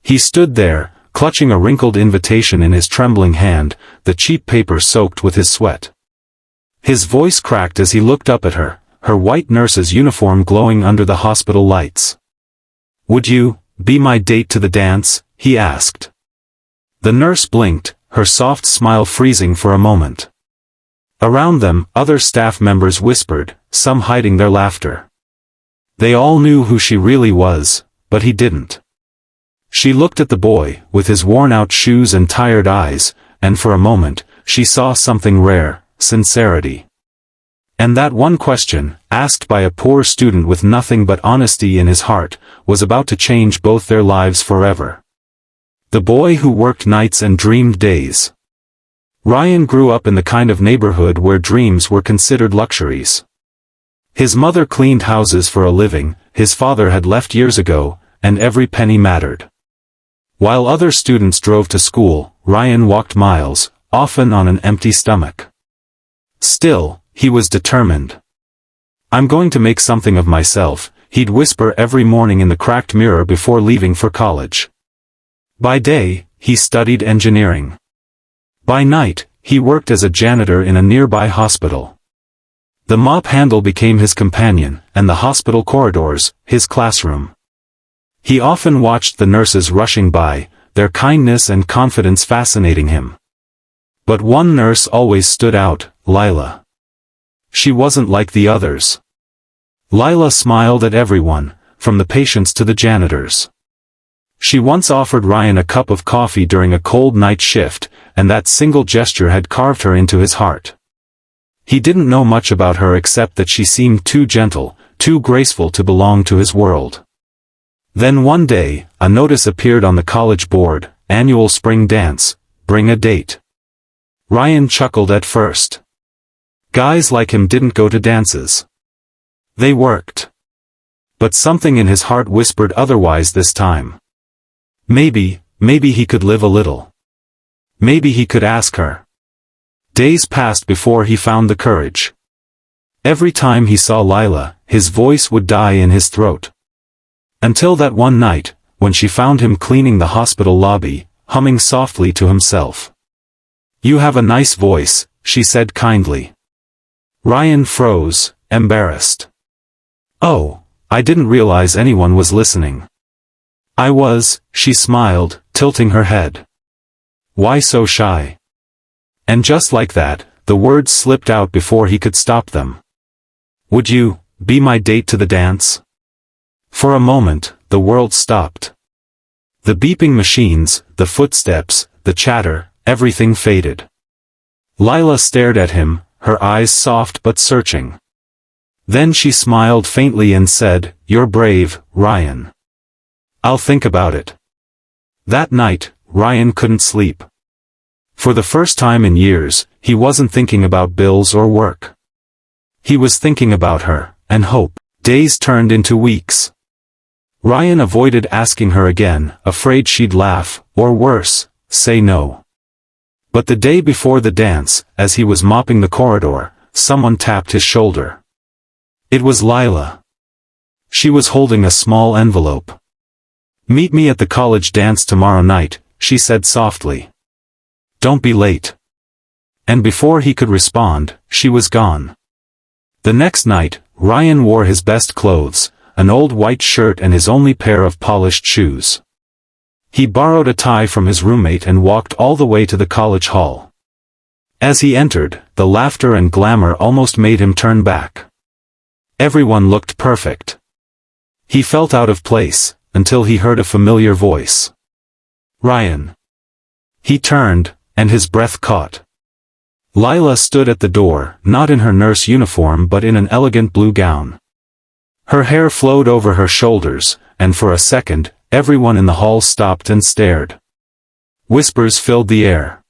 He stood there, clutching a wrinkled invitation in his trembling hand, the cheap paper soaked with his sweat. His voice cracked as he looked up at her, her white nurse's uniform glowing under the hospital lights. "Would you be my date to the dance?" he asked. The nurse blinked, her soft smile freezing for a moment. Around them, other staff members whispered, some hiding their laughter. They all knew who she really was, but he didn't. She looked at the boy, with his worn-out shoes and tired eyes, and for a moment, she saw something rare, sincerity. And that one question, asked by a poor student with nothing but honesty in his heart, was about to change both their lives forever. The boy who worked nights and dreamed days. Ryan grew up in the kind of neighborhood where dreams were considered luxuries. His mother cleaned houses for a living, his father had left years ago, and every penny mattered. While other students drove to school, Ryan walked miles, often on an empty stomach. Still, he was determined. "I'm going to make something of myself," he'd whisper every morning in the cracked mirror before leaving for college. By day, he studied engineering. By night, he worked as a janitor in a nearby hospital. The mop handle became his companion, and the hospital corridors, his classroom. He often watched the nurses rushing by, their kindness and confidence fascinating him. But one nurse always stood out, Lila. She wasn't like the others. Lila smiled at everyone, from the patients to the janitors. She once offered Ryan a cup of coffee during a cold night shift, and that single gesture had carved her into his heart. He didn't know much about her except that she seemed too gentle, too graceful to belong to his world. Then one day, a notice appeared on the college board, "Annual Spring Dance, bring a date." Ryan chuckled at first. Guys like him didn't go to dances. They worked. But something in his heart whispered otherwise this time. Maybe he could live a little. Maybe he could ask her. Days passed before he found the courage. Every time he saw Lila, his voice would die in his throat. Until that one night, when she found him cleaning the hospital lobby, humming softly to himself. "You have a nice voice," she said kindly. Ryan froze, embarrassed. "Oh, I didn't realize anyone was listening." "I was," she smiled, tilting her head. "Why so shy?" And just like that, the words slipped out before he could stop them. "Would you be my date to the dance?" For a moment, the world stopped. The beeping machines, the footsteps, the chatter, everything faded. Lila stared at him, her eyes soft but searching. Then she smiled faintly and said, "You're brave, Ryan. I'll think about it." That night, Ryan couldn't sleep. For the first time in years, he wasn't thinking about bills or work. He was thinking about her, and hope. Days turned into weeks. Ryan avoided asking her again, afraid she'd laugh, or worse, say no. But the day before the dance, as he was mopping the corridor, someone tapped his shoulder. It was Lila. She was holding a small envelope. "Meet me at the college dance tomorrow night," she said softly. "Don't be late." And before he could respond, she was gone. The next night, Ryan wore his best clothes, an old white shirt and his only pair of polished shoes. He borrowed a tie from his roommate and walked all the way to the college hall. As he entered, the laughter and glamour almost made him turn back. Everyone looked perfect. He felt out of place, until he heard a familiar voice. "Ryan." He turned, and his breath caught. Lila stood at the door, not in her nurse uniform but in an elegant blue gown. Her hair flowed over her shoulders, and for a second, everyone in the hall stopped and stared. Whispers filled the air.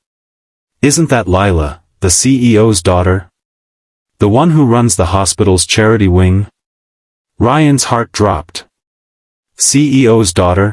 "Isn't that Lila, the CEO's daughter? The one who runs the hospital's charity wing?" Ryan's heart dropped. CEO's daughter?